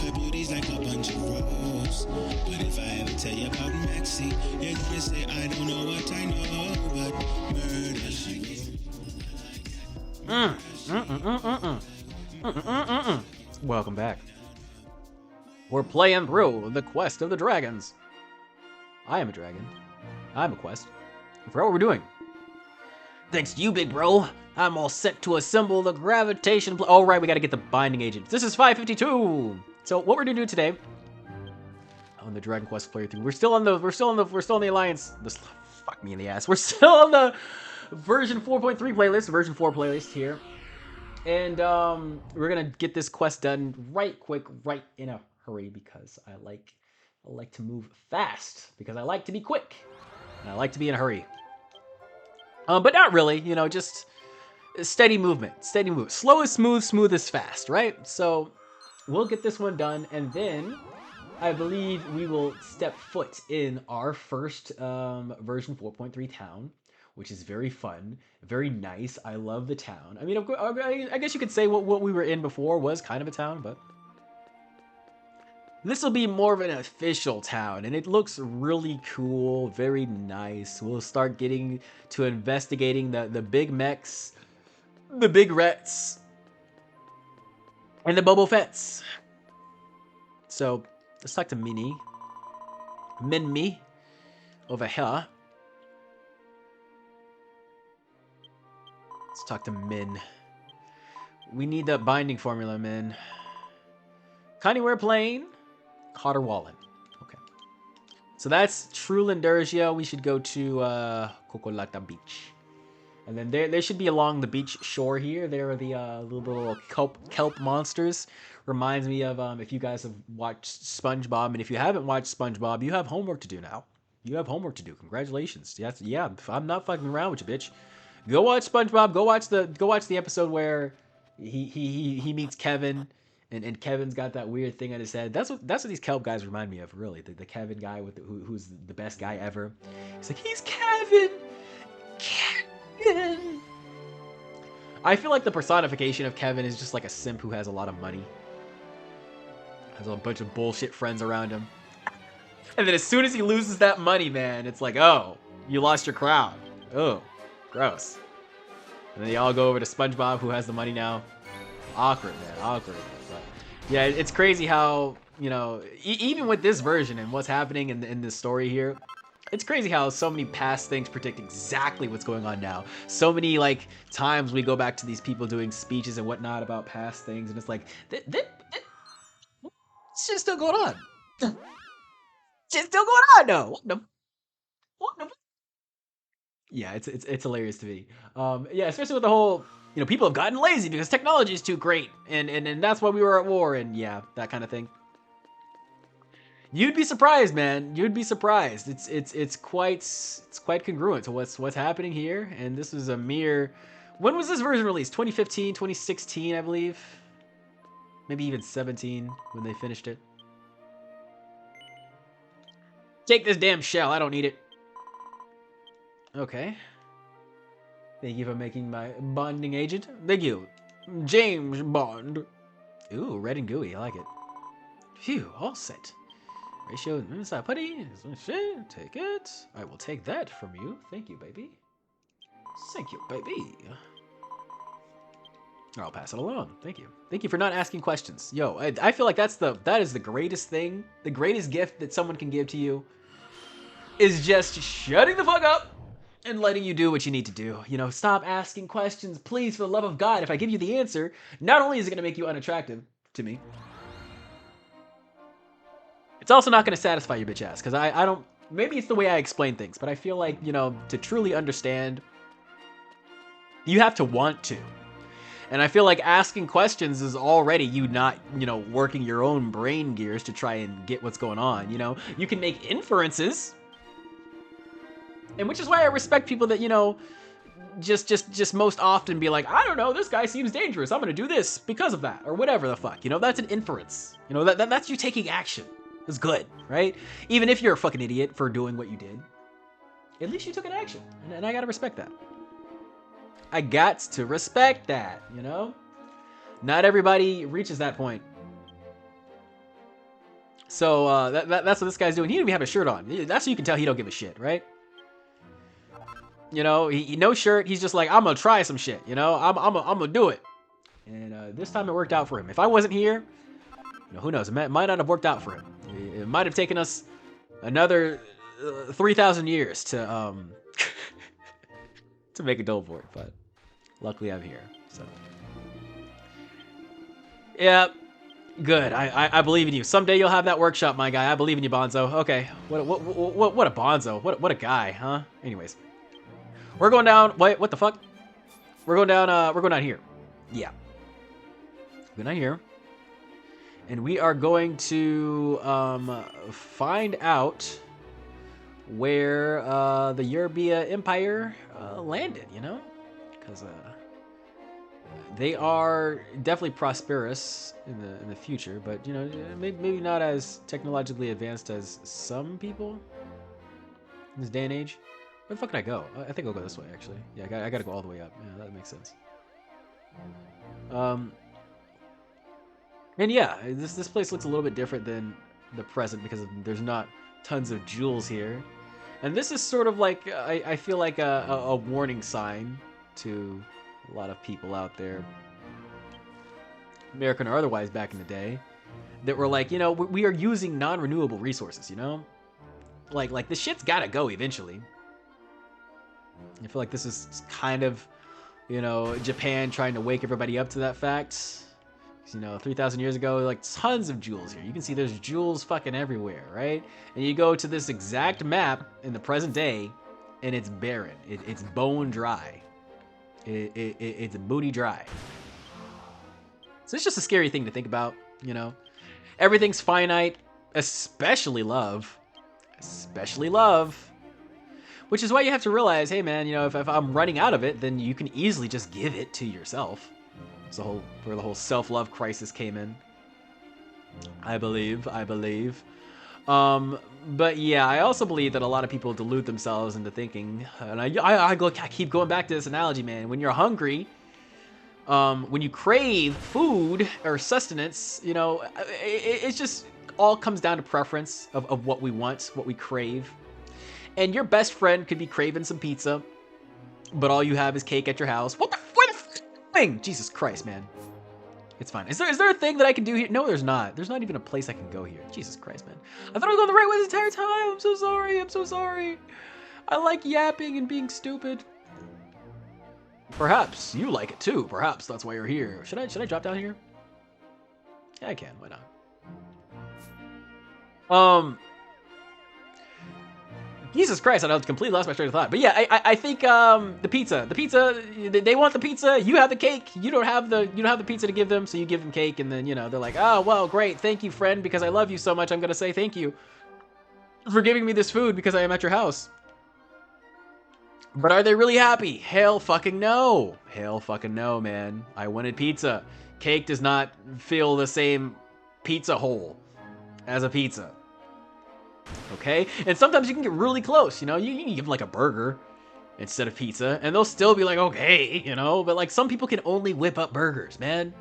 Her beauty's like a bunch of roses. But if I ever tell you about Maxie, you're gonna say I don't know what I know, but murder she Welcome back. We're playing through the Quest of the Dragons. I am a dragon. I'm a quest. I forgot what we're doing. Thanks to you, big bro. I'm all set to assemble the gravitation. Oh, right, we got to get the binding agent. This is 552. So what we're gonna do today on the Dragon Quest playthrough, we're still on the Alliance. Fuck me in the ass. We're still on the version 4.3 playlist, version 4 playlist here, and we're gonna get this quest done right quick, right in a hurry, because I like to move fast, because I like to be quick, and I like to be in a hurry. But not really, you know, just steady movement, slow is smooth, smooth is fast, right? So we'll get this one done, and then I believe we will step foot in our first version 4.3 town, which is very fun, very nice. I love the town. I mean, I guess you could say what we were in before was kind of a town, but this will be more of an official town, and it looks really cool, very nice. We'll start getting to investigating the big mechs, the big rets, and the Boba Fett's. So let's talk to Minmi over here. Let's talk to Min. We need that binding formula, Min. Connieware Plain, Cotter Wallen. Okay. So that's True Lindergia. We should go to Kokolata Beach. And then they should be along the beach shore here. There are the little kelp monsters. Reminds me of if you guys have watched SpongeBob, and if you haven't watched SpongeBob, you have homework to do now. You have homework to do. Congratulations. Yeah, I'm not fucking around with you, bitch. Go watch SpongeBob. Go watch the episode where he meets Kevin, and Kevin's got that weird thing on his head. That's what these kelp guys remind me of, really. The Kevin guy who's the best guy ever. He's like, he's Kevin. Kevin. I feel like the personification of Kevin is just like a simp who has a lot of money. Has a bunch of bullshit friends around him. And then as soon as he loses that money, man, it's like, oh, you lost your crowd. Oh, gross. And then they all go over to SpongeBob, who has the money now. Awkward, man. Awkward. But yeah, it's crazy how, you know, even with this version and what's happening in this story here, it's crazy how so many past things predict exactly what's going on now. So many, like, times we go back to these people doing speeches and whatnot about past things, and it's like, it's just still going on. It's still going on, though. What the? Yeah, it's hilarious to me. Yeah, especially with the whole, you know, people have gotten lazy because technology is too great, and that's why we were at war, and yeah, that kind of thing. You'd be surprised, man. You'd be surprised. It's quite congruent to what's happening here, and this is a mere. When was this version released? 2015, 2016, I believe. Maybe even 17 when they finished it. Take this damn shell. I don't need it. Okay. Thank you for making my bonding agent. Thank you. James Bond. Ooh, red and gooey. I like it. Phew, all set. Ratio inside putty. Take it. I will take that from you. Thank you, baby. Thank you, baby. I'll pass it along. Thank you. Thank you for not asking questions. Yo, I feel like that is the greatest thing, the greatest gift that someone can give to you is just shutting the fuck up and letting you do what you need to do. You know, stop asking questions, please, for the love of God. If I give you the answer, not only is it going to make you unattractive to me, it's also not going to satisfy your bitch ass, because I don't, maybe it's the way I explain things, but I feel like, you know, to truly understand, you have to want to. And I feel like asking questions is already you not, you know, working your own brain gears to try and get what's going on, you know? You can make inferences, and which is why I respect people that, you know, just most often be like, I don't know, this guy seems dangerous, I'm gonna do this because of that, or whatever the fuck, you know? That's an inference. You know, that's you taking action. It's good, right? Even if you're a fucking idiot for doing what you did, at least you took an action, and I gotta respect that. I got to respect that, you know? Not everybody reaches that point. So that's what this guy's doing. He didn't even have a shirt on. That's so you can tell he don't give a shit, right? You know, he no shirt. He's just like, I'm gonna try some shit. You know, I'm gonna do it. And this time it worked out for him. If I wasn't here, you know, who knows? It might not have worked out for him. It might have taken us another 3,000 years to to make a dough for it. But luckily, I'm here. So yeah. Good. I believe in you. Someday you'll have that workshop, my guy. I believe in you, Bonzo. Okay. What a Bonzo. What a guy, huh? Anyways. We're going down. Wait, what the fuck? We're going down here. Yeah. We're going down here. And we are going to find out where the Yerbia Empire landed, you know? Because they are definitely prosperous in the future, but you know, maybe not as technologically advanced as some people in this day and age. Where the fuck can I go? I think I'll go this way, actually. Yeah, I gotta go all the way up. Yeah, that makes sense. And yeah, this place looks a little bit different than the present because there's not tons of jewels here. And this is sort of like, I feel like a warning sign to a lot of people out there, American or otherwise, back in the day, that were like, you know, we are using non-renewable resources, you know? Like the shit's gotta go eventually. I feel like this is kind of, you know, Japan trying to wake everybody up to that fact. You know, 3,000 years ago, like tons of jewels here. You can see there's jewels fucking everywhere, right? And you go to this exact map in the present day, and it's barren. It's bone dry. It's booty dry. So it's just a scary thing to think about, you know? Everything's finite, especially love. Especially love. Which is why you have to realize, hey man, you know, if I'm running out of it, then you can easily just give it to yourself. It's where the whole self-love crisis came in. I believe. But yeah, I also believe that a lot of people delude themselves into thinking, and I keep going back to this analogy, man. When you're hungry, when you crave food or sustenance, you know, it's just all comes down to preference of what we want, what we crave. And your best friend could be craving some pizza, but all you have is cake at your house. What the thing? Jesus Christ, man. It's fine. Is there a thing that I can do here? No, there's not. There's not even a place I can go here. Jesus Christ, man. I thought I was going the right way this entire time. I'm so sorry. I'm so sorry. I like yapping and being stupid. Perhaps you like it too. Perhaps that's why you're here. Should I drop down here? Yeah, I can. Why not? Jesus Christ, I completely lost my train of thought. But yeah, I think the pizza, they want the pizza. You have the cake. You don't have the pizza to give them, so you give them cake, and then you know they're like, oh well, great, thank you, friend, because I love you so much. I'm gonna say thank you for giving me this food because I am at your house. But are they really happy? Hell fucking no. Hell fucking no, man. I wanted pizza. Cake does not fill the same pizza hole as a pizza. Okay? And sometimes you can get really close, you know? You can give them like a burger instead of pizza, and they'll still be like, okay, you know? But like some people can only whip up burgers, man.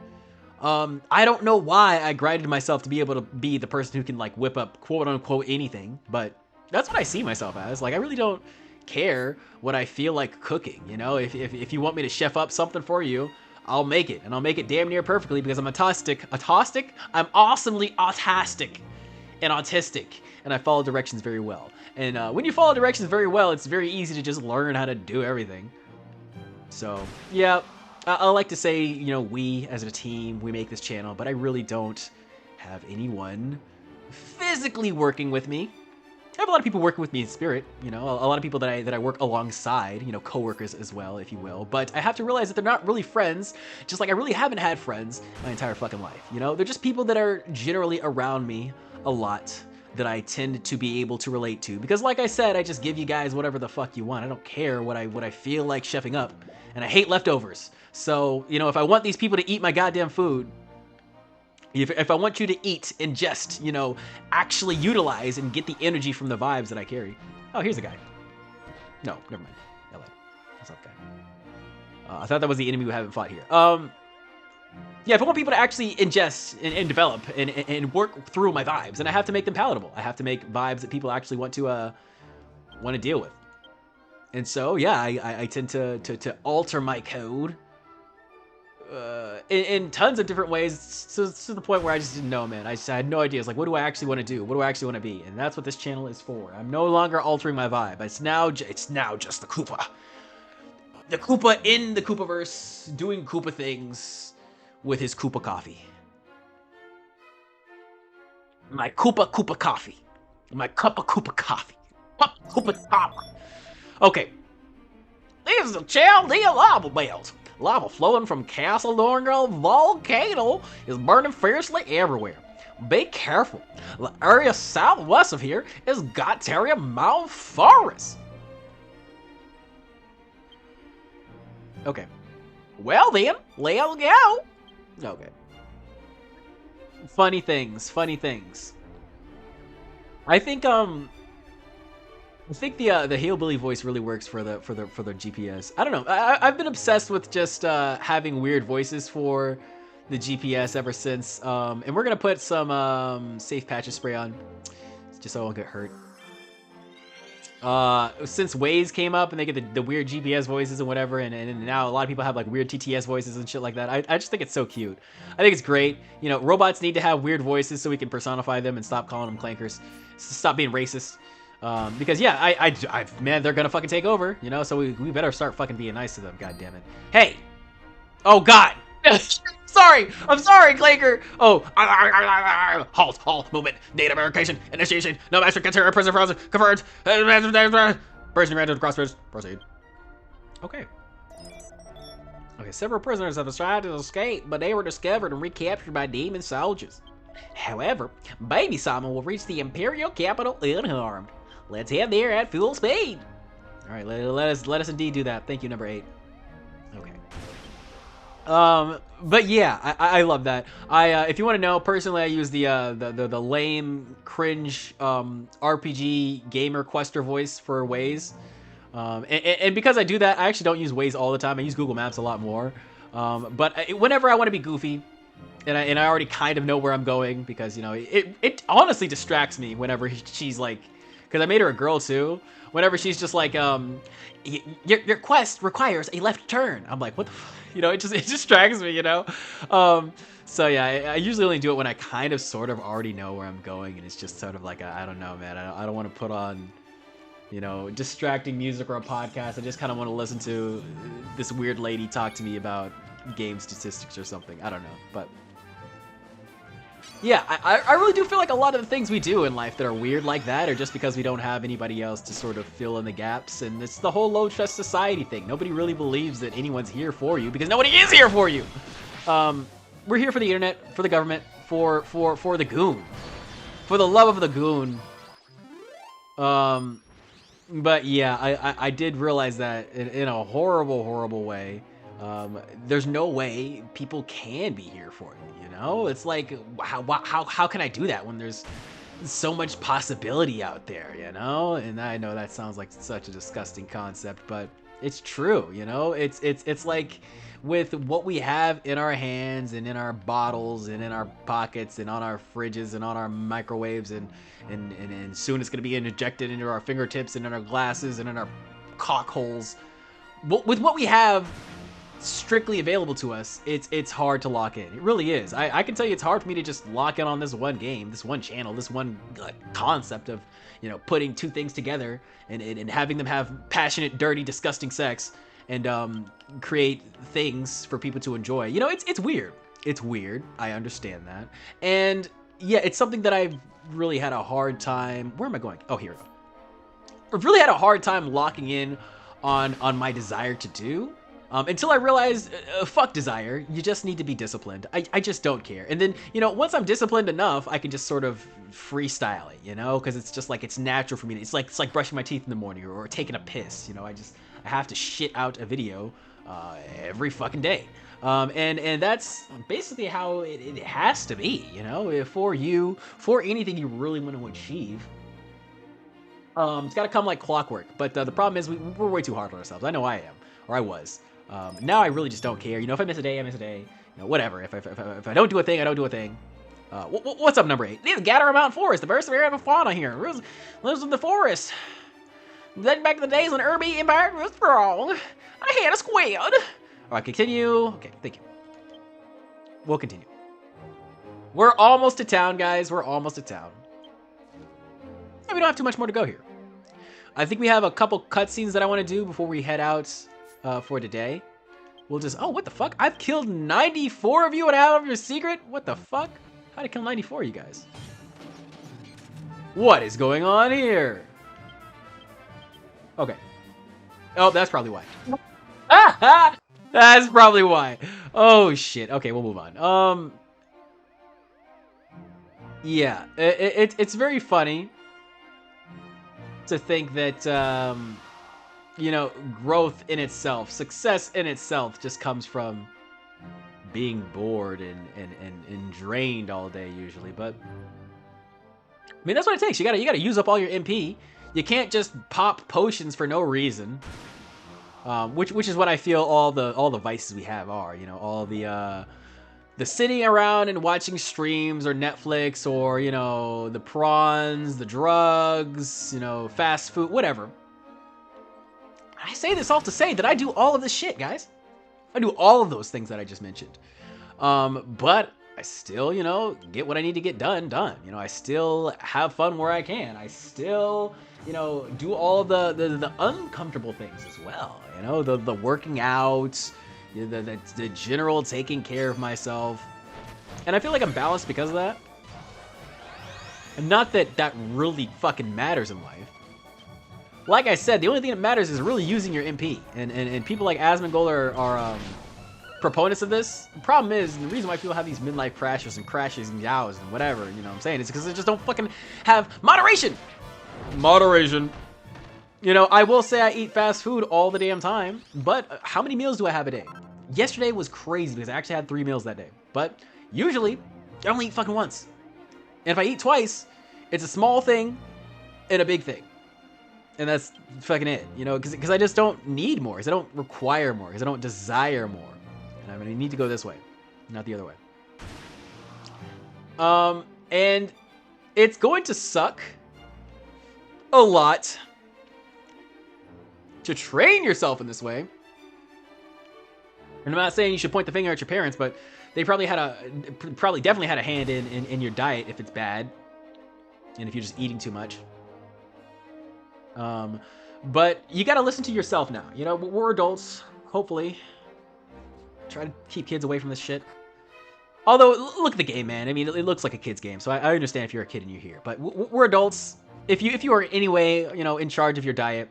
I don't know why I grinded myself to be able to be the person who can like whip up quote unquote anything, but that's what I see myself as. Like I really don't care what I feel like cooking, you know? If you want me to chef up something for you, I'll make it, and I'll make it damn near perfectly because I'm autistic? I'm awesomely autistic and autistic, and I follow directions very well. And when you follow directions very well, it's very easy to just learn how to do everything. So, yeah, I like to say, you know, we as a team, we make this channel, but I really don't have anyone physically working with me. I have a lot of people working with me in spirit, you know, a lot of people that I work alongside, you know, coworkers as well, if you will. But I have to realize that they're not really friends, just like I really haven't had friends my entire fucking life, you know? They're just people that are generally around me a lot that I tend to be able to relate to. Because like I said, I just give you guys whatever the fuck you want. I don't care what I feel like chefing up. And I hate leftovers. So, you know, if I want these people to eat my goddamn food, if I want you to eat, ingest, you know, actually utilize and get the energy from the vibes that I carry. Oh, here's a guy. No, never mind. That's not the guy. I thought that was the enemy we haven't fought here. yeah, if I want people to actually ingest and develop and work through my vibes, and I have to make them palatable. I have to make vibes that people actually want to deal with. And so, yeah, I tend to alter my code in tons of different ways, to the point where I just didn't know, man. I had no idea. It's like, what do I actually want to do? What do I actually want to be? And that's what this channel is for. I'm no longer altering my vibe. It's now just the Koopa. The Koopa in the Koopaverse, doing Koopa things with his Koopa coffee. My Koopa coffee. My cup of Koopa coffee. Koopa coffee. Okay. These are Chaldea lava bells. Lava flowing from Castle Dorngal volcano is burning fiercely everywhere. Be careful. The area southwest of here is Gotaria Mountain Forest. Okay. Well then, let's go. Okay. Funny things. I think the hillbilly voice really works for the GPS. I don't know. I've been obsessed with just having weird voices for the GPS ever since. And we're gonna put some safe patches spray on, just so I won't get hurt. Since Waze came up and they get the weird GPS voices and whatever, and now a lot of people have like weird TTS voices and shit like that. I just think it's so cute. I think it's great. You know, robots need to have weird voices so we can personify them and stop calling them clankers. Stop being racist. Because yeah, man, they're gonna fucking take over, you know, so we better start fucking being nice to them, god damn it. Hey! Oh god! I'm sorry, Clanker! Oh, halt, movement, data verification, initiation, no master consider prison frozen, converge, person ran to the crossbridge, proceed. Okay, several prisoners have tried to escape, but they were discovered and recaptured by demon soldiers. However, Baby Simon will reach the Imperial capital unharmed. Let's head there at full speed. All right, let us indeed do that. Thank you, number 8. Okay. But yeah, I love that. If you want to know, personally, I use the lame, cringe RPG gamer quester voice for Waze. And because I do that, I actually don't use Waze all the time. I use Google Maps a lot more. But whenever I want to be goofy, and I already kind of know where I'm going, because, you know, it honestly distracts me whenever she's like, because I made her a girl too. Whenever she's just like, your quest requires a left turn. I'm like, what the fuck? You know, it distracts me, you know? So yeah, I usually only do it when I kind of sort of already know where I'm going, and it's just sort of like, I don't know, man. I don't want to put on, you know, distracting music or a podcast. I just kind of want to listen to this weird lady talk to me about game statistics or something. I don't know, but yeah, I really do feel like a lot of the things we do in life that are weird like that are just because we don't have anybody else to sort of fill in the gaps, and it's the whole low trust society thing. Nobody really believes that anyone's here for you because nobody is here for you. We're here for the internet, for the government, for the goon, for the love of the goon. But yeah, I did realize that in a horrible way. There's no way people can be here for you, you know? It's like, how can I do that when there's so much possibility out there, you know? And I know that sounds like such a disgusting concept, but it's true, you know? It's like with what we have in our hands and in our bottles and in our pockets and on our fridges and on our microwaves and soon it's going to be injected into our fingertips and in our glasses and in our cock holes. With what we have strictly available to us, it's hard to lock in. It really is. I can tell you it's hard for me to just lock in on this one game, this one channel, this one concept of, you know, putting two things together and having them have passionate, dirty, disgusting sex and create things for people to enjoy. You know, it's weird. It's weird. I understand that. And yeah, it's something that I've really had a hard time. Where am I going? Oh, here we go. I've really had a hard time locking in on my desire to do. Until I realized, fuck desire, you just need to be disciplined. I just don't care. And then, you know, once I'm disciplined enough, I can just sort of freestyle it, you know, because it's just like, it's natural for me. It's like brushing my teeth in the morning or taking a piss, you know, I have to shit out a video every fucking day. And that's basically how it has to be, you know, for anything you really want to achieve. It's got to come like clockwork. But the problem is we're way too hard on ourselves. I know I am, or I was. Now I really just don't care. You know, if I miss a day, I miss a day. You know, whatever. If I don't do a thing, I don't do a thing. What's up, number 8? These Gather Mountain Forest, the diverse area of fauna here. Lives in the forest. Then back to the days when Irby Empire was strong. I had a squid. All right, continue. Okay, thank you. We'll continue. We're almost to town, guys. We're almost to town. And we don't have too much more to go here. I think we have a couple cutscenes that I want to do before we head out for today. We'll just... Oh, what the fuck? I've killed 94 of you and I have your secret? What the fuck? How'd I kill 94 of you guys? What is going on here? Okay. Oh, that's probably why. That's probably why. Oh, shit. Okay, we'll move on. Yeah, it's very funny to think that, you know, growth in itself, success in itself just comes from being bored and drained all day usually. But I mean, that's what it takes. You gotta use up all your MP. You can't just pop potions for no reason. Which is what I feel all the vices we have are. You know, all the sitting around and watching streams or Netflix or, you know, the prawns, the drugs, you know, fast food, whatever. I say this all to say that I do all of this shit, guys. I do all of those things that I just mentioned. But I still, you know, get what I need to get done. You know, I still have fun where I can. I still, you know, do all the uncomfortable things as well. You know, the working out, the general taking care of myself. And I feel like I'm balanced because of that. And not that that really fucking matters in life. Like I said, the only thing that matters is really using your MP. And people like Asmongold are proponents of this. The problem is, and the reason why people have these midlife crashes and yows and whatever, you know what I'm saying, is because they just don't fucking have moderation. Moderation. You know, I will say I eat fast food all the damn time, but how many meals do I have a day? Yesterday was crazy because I actually had 3 meals that day. But usually, I only eat fucking once. And if I eat twice, it's a small thing and a big thing. And that's fucking it, you know, because I just don't need more, because I don't require more, because I don't desire more. And I'm going to need to go this way, not the other way. And it's going to suck a lot to train yourself in this way. And I'm not saying you should point the finger at your parents, but they probably definitely had a hand in your diet if it's bad, and if you're just eating too much. But you got to listen to yourself now. You know, we're adults, hopefully. Try to keep kids away from this shit. Although, look at the game, man. I mean, it looks like a kid's game, so I understand if you're a kid and you're here. But we're adults. If you are in any way, you know, in charge of your diet,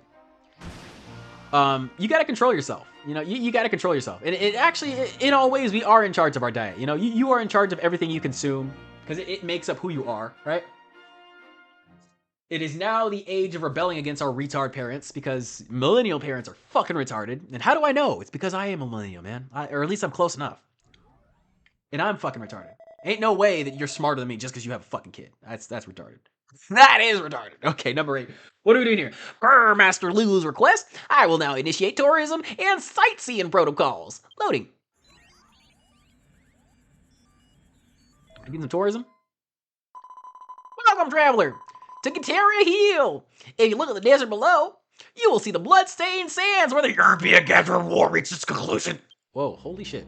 you got to control yourself. You know, you got to control yourself. And it actually, in all ways, we are in charge of our diet. You know, you are in charge of everything you consume because it makes up who you are, right? It is now the age of rebelling against our retard parents because millennial parents are fucking retarded. And how do I know? It's because I am a millennial, man. Or at least I'm close enough. And I'm fucking retarded. Ain't no way that you're smarter than me just because you have a fucking kid. That's retarded. That is retarded. Okay, number 8. What are we doing here? Per Master Lu's request, I will now initiate tourism and sightseeing protocols. Loading. Getting some tourism? Welcome, traveler, to Gataria Hill. If you look at the desert below, you will see the blood-stained sands where the European-Gathering War reached its conclusion. Whoa, holy shit.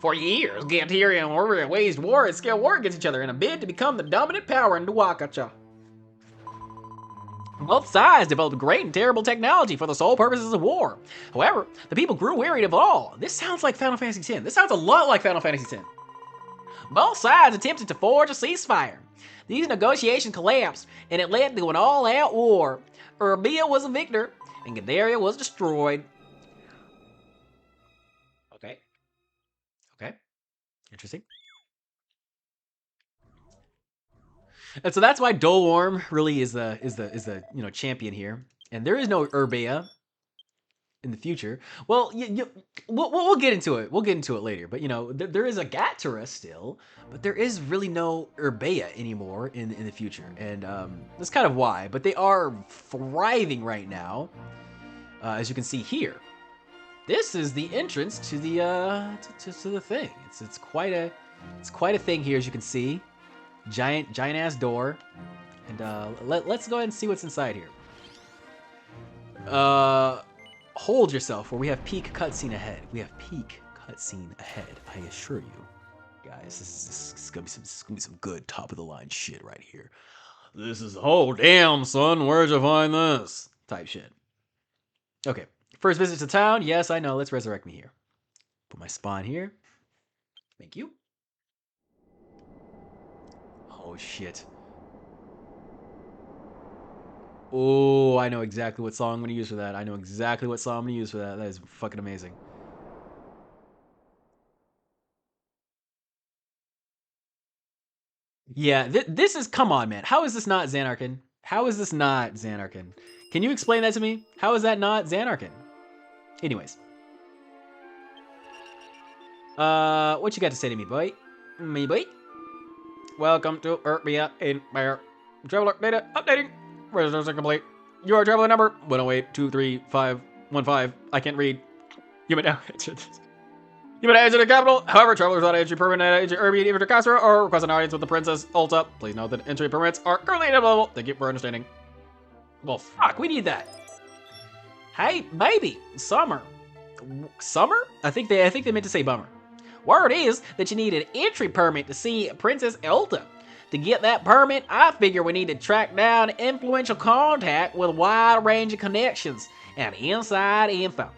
For years, Gataria and Warrior waged war and scale war against each other in a bid to become the dominant power in Duakacha. Both sides developed great and terrible technology for the sole purposes of war. However, the people grew wearied of it all. This sounds like Final Fantasy X. This sounds a lot like Final Fantasy X. Both sides attempted to forge a ceasefire. These negotiations collapsed, and it led to an all-out war. Urbia was a victor, and Gataria was destroyed. Okay. Okay. Interesting. And so that's why Dolorm really is the you know, champion here. And there is no Urbia in the future. Well, we'll get into it. We'll get into it later. But you know, there is a Gatara still, but there is really no Urbia anymore in the future. And that's kind of why. But they are thriving right now, as you can see here. This is the entrance to the to the thing. It's quite a thing here, as you can see. Giant ass door. And let's go ahead and see what's inside here. Hold yourself, for we have peak cutscene ahead. We have peak cutscene ahead. I assure you, guys, this is gonna be some good top of the line shit right here. This is oh damn son, where'd you find this? Type shit. Okay, first visit to town. Yes, I know. Let's resurrect me here. Put my spawn here. Thank you. Oh shit. Oh, I know exactly what song I'm going to use for that. That is fucking amazing. Yeah, this is... Come on, man. How is this not Xanarkin? Can you explain that to me? How is that not Xanarkin? Anyways. What you got to say to me, boy? Welcome to Urbia Empire. Traveler data updating. Registration complete. Your traveler number 108-23515. I can't read. You may now enter the capital. However, travelers without entry permit enter Urbia either to Castra or request an audience with the Princess Ulta. Please note that entry permits are currently unavailable. Thank you for understanding. Well, fuck, we need that. Hey, baby, Summer. I think they meant to say bummer. Word is that you need an entry permit to see Princess Ulta. To get that permit, I figure we need to track down influential contact with a wide range of connections and inside info.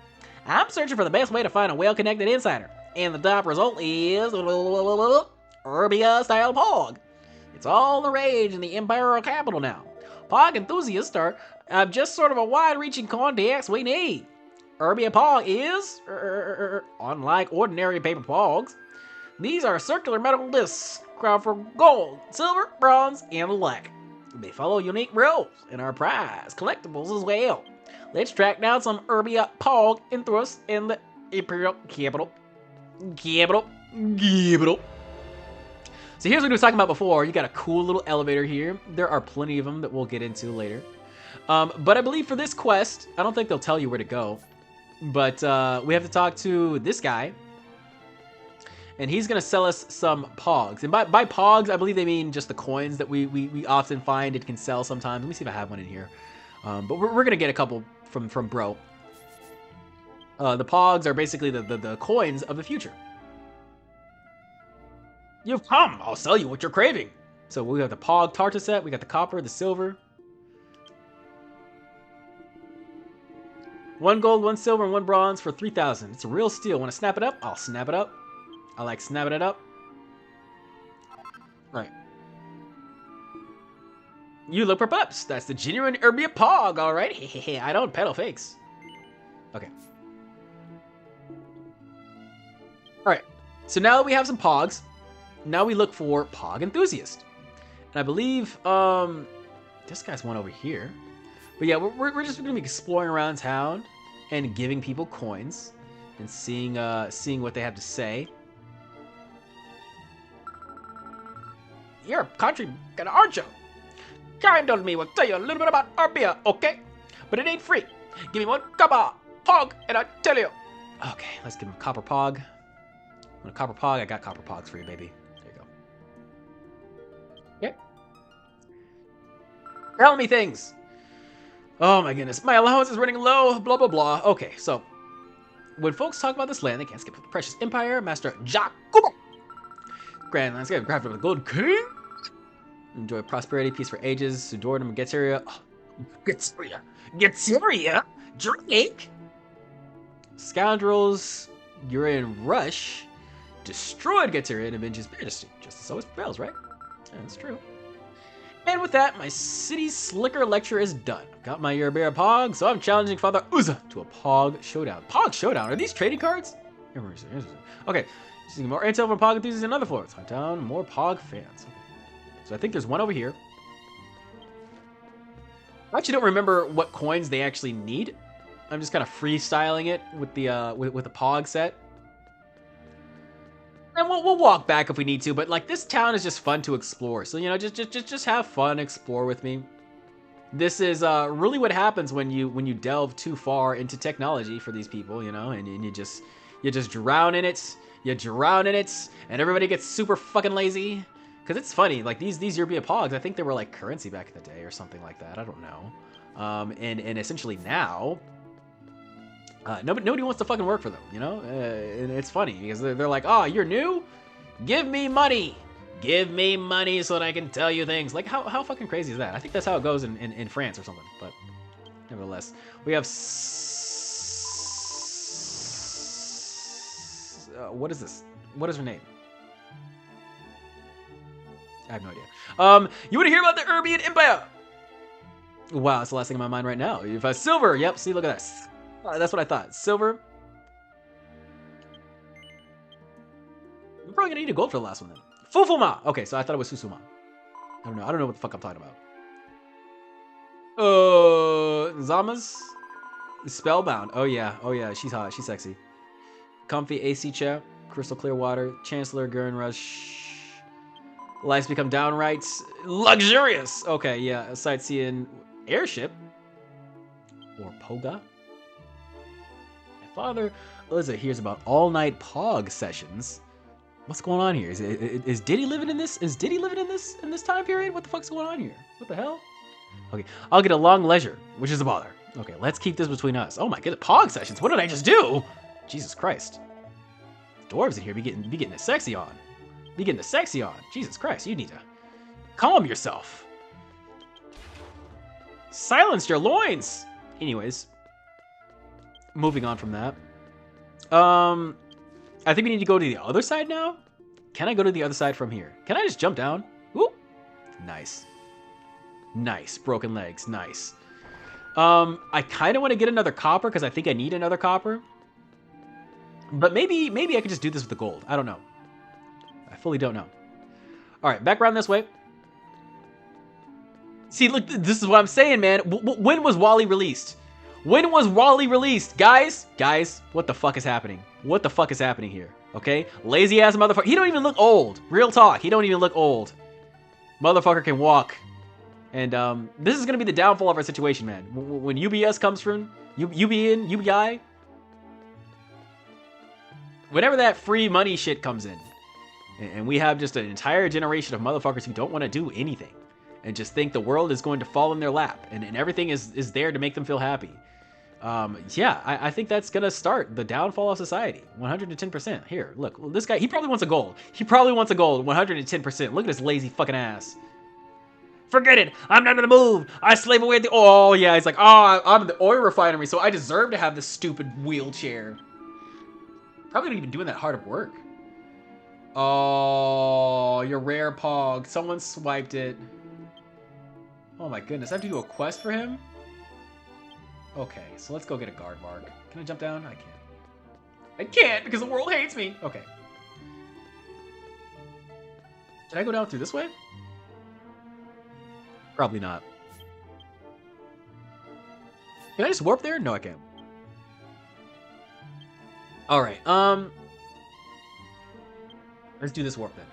I'm searching for the best way to find a well-connected insider, and the top result is Urbia-style Pog. It's all the rage in the imperial capital now. Pog enthusiasts have just sort of a wide-reaching contacts we need. Urbia Pog is, unlike ordinary paper Pogs, these are circular metal discs crowd for gold, silver, bronze, and black. They follow unique rules and are prize collectibles as well. Let's track down some Urbia Pog interests in the Imperial Capital. So here's what we were talking about before. You got a cool little elevator here. There are plenty of them that we'll get into later. But I believe for this quest, I don't think they'll tell you where to go. But we have to talk to this guy. And he's going to sell us some Pogs. And by Pogs, I believe they mean just the coins that we often find and can sell sometimes. Let me see if I have one in here. But we're going to get a couple from Bro. The Pogs are basically the coins of the future. You've come. I'll sell you what you're craving. So we have the Pog Tartar set. We got the copper, the silver. 1 gold, 1 silver, and 1 bronze for 3,000. It's a real steal. Want to snap it up? I'll snap it up. I like snapping it up. Right. You look perplexed. That's the genuine Urbia Pog, alright? I don't peddle fakes. Okay. Alright. So now that we have some Pogs, now we look for Pog Enthusiast. And I believe, this guy's one over here. But yeah, we're just going to be exploring around town and giving people coins and seeing what they have to say. You're a country guy, aren't you? Kind of me will tell you a little bit about our beer, okay? But it ain't free. Give me 1 copper Pog and I'll tell you. Okay, let's give him a copper Pog. Want a copper Pog? I got copper Pogs for you, baby. There you go. Okay. Tell me things. Oh my goodness, my allowance is running low, blah, blah, blah. Okay, so when folks talk about this land, they can't skip the precious empire, Master Jacobo. Grand landscape, crafted with a gold king. Enjoy prosperity, peace for ages. Sudorum and Getteria. Oh, Getteria? Drink? Scoundrels, you're in rush. Destroyed Getteria and avenges majesty. Justice always prevails, right? Yeah, that's true. And with that, my city slicker lecture is done. Got my Urbia Pog, so I'm challenging Father Uza to a Pog Showdown. Pog Showdown? Are these trading cards? Okay, seeing more intel from Pog enthusiasts and other floors. Hunt down more Pog fans. So I think there's one over here. I actually don't remember what coins they actually need. I'm just kind of freestyling it with the with the Pog set. And we'll walk back if we need to, but like this town is just fun to explore. So you know, just have fun, explore with me. This is really what happens when you delve too far into technology for these people, you know, and you just drown in it. You drown in it, and everybody gets super fucking lazy. Because it's funny, like these European pogs, I think they were like currency back in the day or something like that. I don't know. And essentially now, nobody wants to fucking work for them, you know? And it's funny because they're like, oh, you're new? Give me money. Give me money so that I can tell you things. Like, how fucking crazy is that? I think that's how it goes in France or something. But nevertheless, we have... what is this? What is her name? I have no idea. You want to hear about the Urbian Empire? Wow, that's the last thing in my mind right now. If I silver, yep. See, look at this. That's what I thought. Silver. I'm probably gonna need a gold for the last one then. Fufuma. Okay, so I thought it was Susuma. I don't know. I don't know what the fuck I'm talking about. Zamas. Spellbound. Oh yeah. Oh yeah. She's hot. She's sexy. Comfy AC chair. Crystal clear water. Chancellor Gurren Rush. Lives become downright luxurious. Okay, yeah. A sightseeing airship. Or Poga. My father, Liza, hears about all-night Pog sessions. What's going on here? Is Diddy living in this? Is Diddy living in this time period? What the fuck's going on here? What the hell? Okay, I'll get a long leisure, which is a bother. Okay, let's keep this between us. Oh my goodness, Pog sessions. What did I just do? Jesus Christ. Dwarves in here be getting the sexy on. Be getting the sexy on. Jesus Christ, you need to calm yourself. Silence your loins. Anyways, moving on from that. I think we need to go to the other side now. Can I go to the other side from here? Can I just jump down? Ooh, nice. Nice, broken legs, nice. I kind of want to get another copper because I think I need another copper. But maybe I could just do this with the gold. I don't know. I fully don't know. All right, back around this way. See, look, this is what I'm saying, man. When was Wally released? When was Wally released? Guys, what the fuck is happening? What the fuck is happening here? Okay? Lazy ass motherfucker. He don't even look old. Real talk. He don't even look old. Motherfucker can walk. And this is going to be the downfall of our situation, man. When UBS comes from, UBI, whenever that free money shit comes in, and we have just an entire generation of motherfuckers who don't want to do anything and just think the world is going to fall in their lap and everything is there to make them feel happy. Yeah, I think that's going to start the downfall of society. 110%. Here, look, this guy, he probably wants a gold. He probably wants a gold. 110%. Look at this lazy fucking ass. Forget it. I'm not gonna move. I slave away at the... Oh, yeah. He's like, oh, I'm the oil refinery, so I deserve to have this stupid wheelchair. Probably not even doing that hard of work. Oh, your rare Pog. Someone swiped it. Oh, my goodness. I have to do a quest for him? Okay, so let's go get a guard mark. Can I jump down? I can't. I can't because the world hates me. Okay. Did I go down through this way? Probably not. Can I just warp there? No, I can't. All right. Let's do this warp then.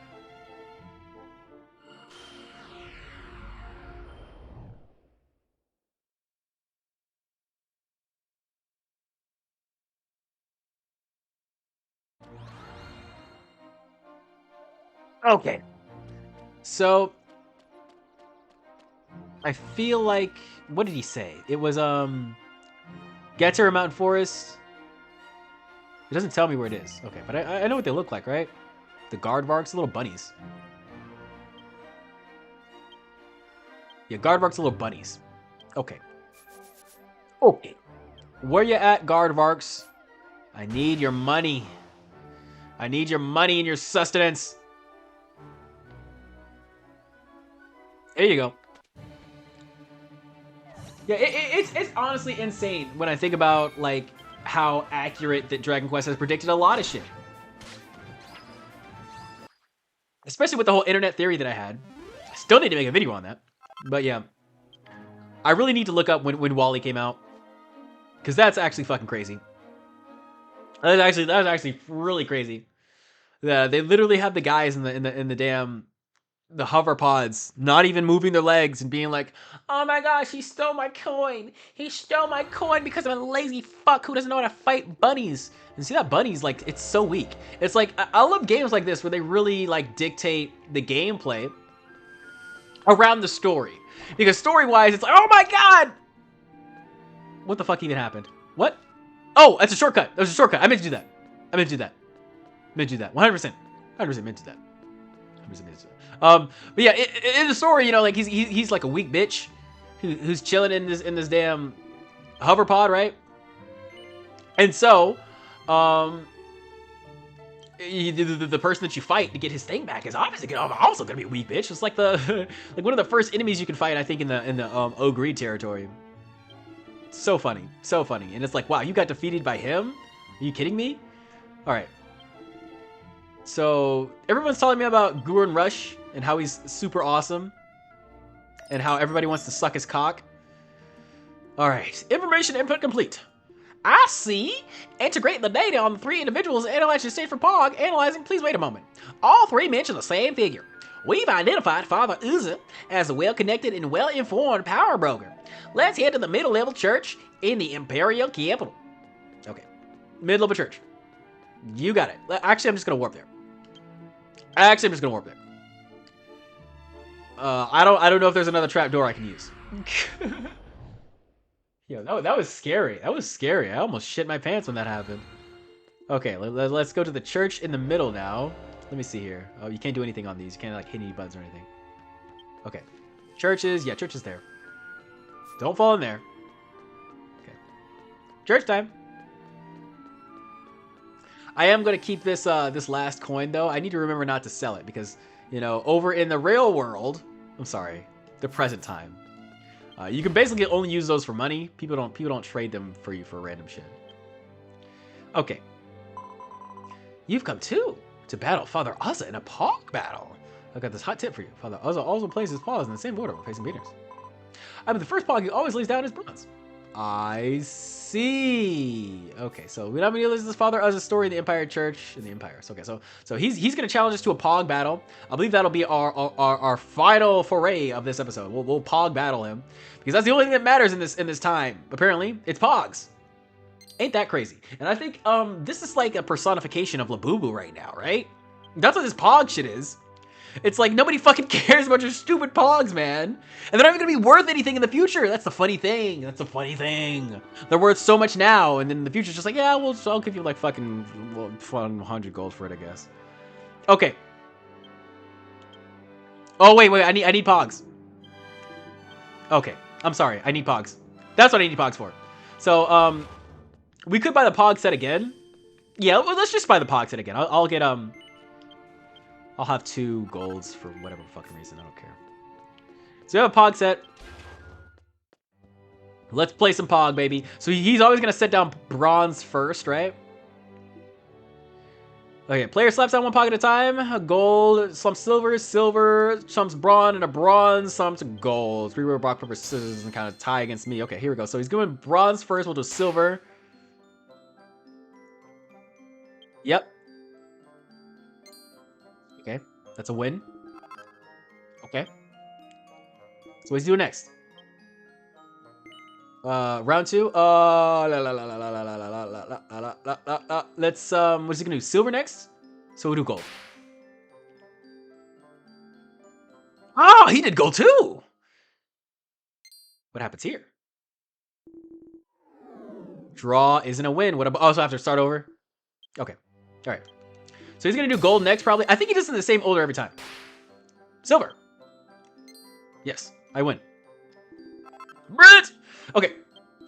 Okay. So I feel like, what did he say? It was Getter Mountain Forest. It doesn't tell me where it is. Okay, but I know what they look like, right? The Guardvarks, little bunnies. Yeah, Guardvarks, little bunnies. Okay. Okay. Where you at, Guardvarks? I need your money. I need your money and your sustenance. There you go. Yeah, it's honestly insane when I think about, like, how accurate that Dragon Quest has predicted a lot of shit. Especially with the whole internet theory that I had. I still need to make a video on that. But yeah. I really need to look up when Wally came out. Because that's actually fucking crazy. That was actually really crazy. They literally had the guys in the damn the hover pods not even moving their legs and being like, oh my gosh, he stole my coin. He stole my coin because I'm a lazy fuck who doesn't know how to fight bunnies. And see that bunnies, like, it's so weak. It's like, I love games like this where they really like dictate the gameplay around the story. Because story-wise, it's like, oh my god! What the fuck even happened? What? Oh, that's a shortcut. That was a shortcut. I meant to do that. I meant to do that. I meant to do that. 100%. 100% meant to do that. 100% meant to do that. But yeah, in the story, you know, like he's like a weak bitch who's chilling in this damn hover pod, right? And so, the person that you fight to get his thing back is obviously also gonna be a weak bitch. It's like the like one of the first enemies you can fight, I think, in the Ogre territory. So funny, so funny, and it's like, wow, you got defeated by him? Are you kidding me? All right. So everyone's telling me about Gurren Rush and how he's super awesome, and how everybody wants to suck his cock. All right, information input complete. I see. Integrate the data on the 3 individuals analyzed your state for POG. Analyzing, please wait a moment. All 3 mention the same figure. We've identified Father Uza as a well-connected and well-informed power broker. Let's head to the middle-level church in the Imperial capital. Okay, mid-level church. You got it. Actually, I'm just gonna warp there. I don't know if there's another trapdoor I can use. Yo, that was scary. That was scary. I almost shit my pants when that happened. Okay, let's go to the church in the middle now. Let me see here. Oh, you can't do anything on these. You can't like hit any buttons or anything. Okay. Churches. Yeah, church is there. Don't fall in there. Okay. Church time. I am going to keep this this last coin, though. I need to remember not to sell it because, you know, over in the real world, I'm sorry, the present time, you can basically only use those for money. People don't trade them for you for random shit. Okay. You've come too to battle Father Uzza in a Pog battle. I've got this hot tip for you. Father Uzza also places his paws in the same order when facing beaters. I'm the first Pog he always lays down his bronze. I see. Okay, so we don't have this Father Uzza's story in the Empire Church in the Empire. So, okay, so he's gonna challenge us to a Pog battle. I believe that'll be our final foray of this episode. We'll Pog battle him because that's the only thing that matters in this time. Apparently, it's Pogs. Ain't that crazy? And I think this is like a personification of Labubu right now, right? That's what this Pog shit is. It's like nobody fucking cares about your stupid Pogs, man. And they're not even gonna be worth anything in the future. That's the funny thing. That's the funny thing. They're worth so much now, and then in the future, it's just like, yeah, I'll give you like fucking 100 gold for it, I guess. Okay. Oh wait, I need Pogs. Okay, I'm sorry, I need Pogs. That's what I need Pogs for. So we could buy the Pog set again. Yeah, well, let's just buy the Pog set again. I'll get I'll have 2 golds for whatever fucking reason. I don't care. So we have a Pog set. Let's play some Pog, baby. So he's always going to set down bronze first, right? Okay, player slaps down 1 Pog at a time. A gold, some silver, some bronze, and a bronze, some gold. 3 rock, paper, scissors, and kind of tie against me. Okay, here we go. So he's going bronze first. We'll do silver. Yep. Okay, that's a win. Okay. So what's he doing next? Round 2. Let's what's he gonna do? Silver next? So we'll do gold. Oh, he did gold too. What happens here? Draw isn't a win. What about? Oh, so I have to start over. Okay. All right. So he's gonna do gold next, probably. I think he does it in the same order every time. Silver. Yes, I win. Brilliant. Okay,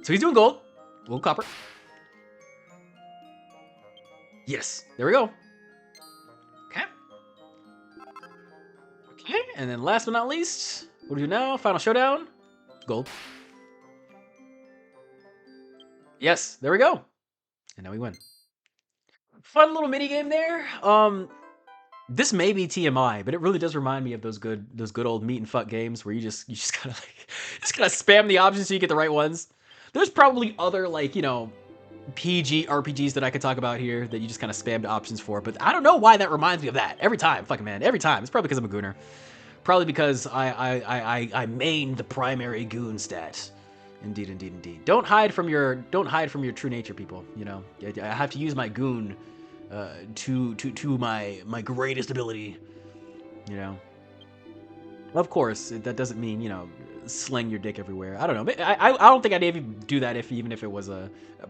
so he's doing gold. Gold, copper. Yes, there we go. Okay. Okay, and then last but not least, what do we do now? Final showdown. Gold. Yes, there we go. And now we win. Fun little mini game there. This may be TMI, but it really does remind me of those good old meat and fuck games where you just gotta spam the options so you get the right ones. There's probably other like, you know, PG RPGs that I could talk about here that you just kind of spam the options for, but I don't know why that reminds me of that every time. Fucking man, every time. It's probably because I'm a gooner. Probably because I main the primary goon stat. Indeed, indeed, indeed. Don't hide from your true nature, people. You know, I have to use my goon to my greatest ability. You know. Of course, that doesn't mean, you know, sling your dick everywhere. I don't know. I don't think I'd even do that even if it was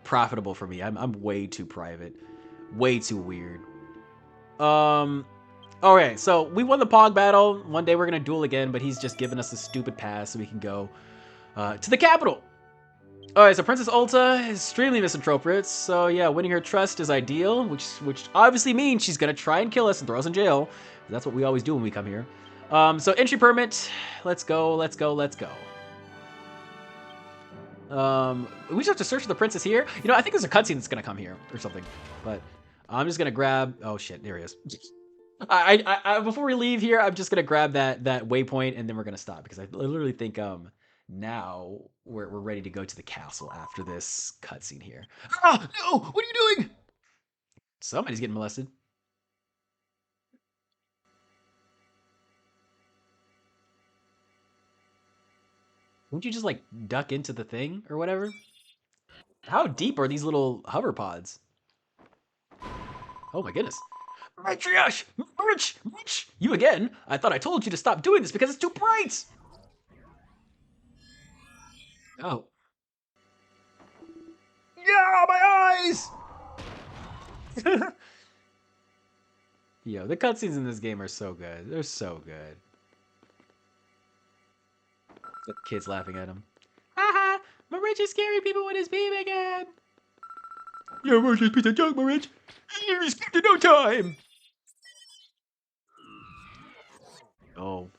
profitable for me. I'm way too private, way too weird. Okay, so we won the Pog battle. One day we're gonna duel again, but he's just giving us a stupid pass so we can go to the capital. Alright, so Princess Ulta is extremely misanthropic, so yeah, winning her trust is ideal, which obviously means she's gonna try and kill us and throw us in jail. That's what we always do when we come here. So entry permit, let's go. We just have to search for the princess here. You know, I think there's a cutscene that's gonna come here or something, but I'm just gonna grab, oh shit, there he is. I before we leave here, I'm just gonna grab that waypoint and then we're gonna stop because I literally think now we're ready to go to the castle after this cutscene here. Ah, no! What are you doing? Somebody's getting molested. Wouldn't you just like duck into the thing or whatever? How deep are these little hover pods? Oh my goodness. Matriarch! Rich! You again? I thought I told you to stop doing this because it's too bright! Oh. Yeah, my eyes! Yo, the cutscenes in this game are so good. They're so good. The kid's laughing at him. Haha! Marich is scaring people with his beam again! You're a worthless piece of junk, Marich! You're escaped in no time! Oh.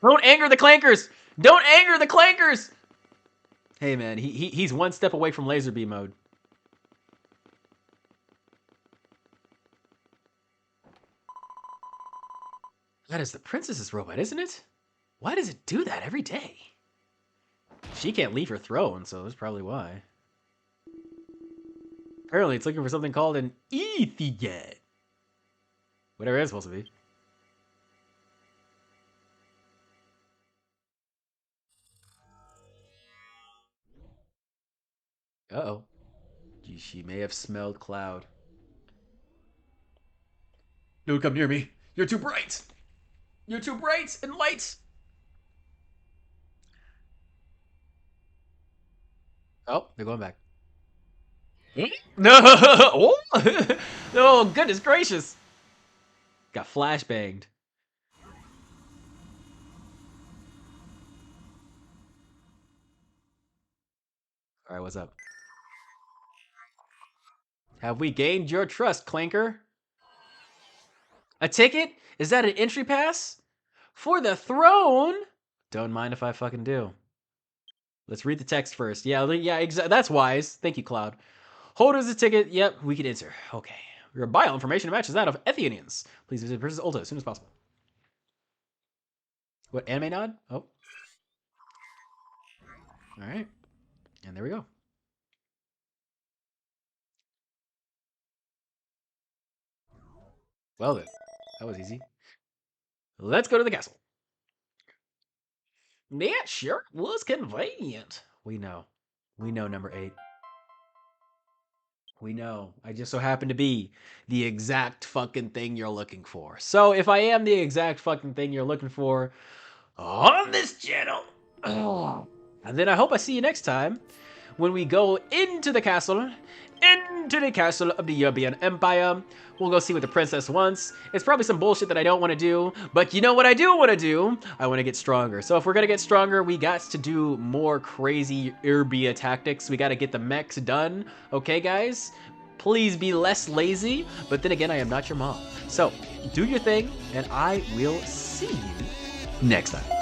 Don't anger the clankers! Don't anger the clankers! Hey man, he's one step away from laser beam mode. That is the princess's robot, isn't it? Why does it do that every day? She can't leave her throne, so that's probably why. Apparently, it's looking for something called an Ethiget. Whatever it's supposed to be. Uh-oh. She may have smelled Cloud. Don't come near me. You're too bright. You're too bright and light. Oh, they're going back. No! Oh, goodness gracious. Got flashbanged. All right, what's up? Have we gained your trust, Clanker? A ticket? Is that an entry pass? For the throne? Don't mind if I fucking do. Let's read the text first. Yeah, that's wise. Thank you, Cloud. Holders of the ticket. Yep, we can enter. Okay. Your bio information matches that of Ethianians. Please visit Princess Ulta as soon as possible. What, anime nod? Oh. All right. And there we go. Well then, that was easy. Let's go to the castle. That sure was convenient. We know. We know, number 8. We know. I just so happen to be the exact fucking thing you're looking for. So if I am the exact fucking thing you're looking for on this channel, and then I hope I see you next time when we go into the castle of the European Empire. We'll go see what the princess wants. It's probably some bullshit that I don't want to do, but you know what I do want to do? I want to get stronger. So if we're going to get stronger, we got to do more crazy Urbia tactics. We got to get the mechs done. Okay, guys? Please be less lazy, but then again, I am not your mom. So do your thing, and I will see you next time.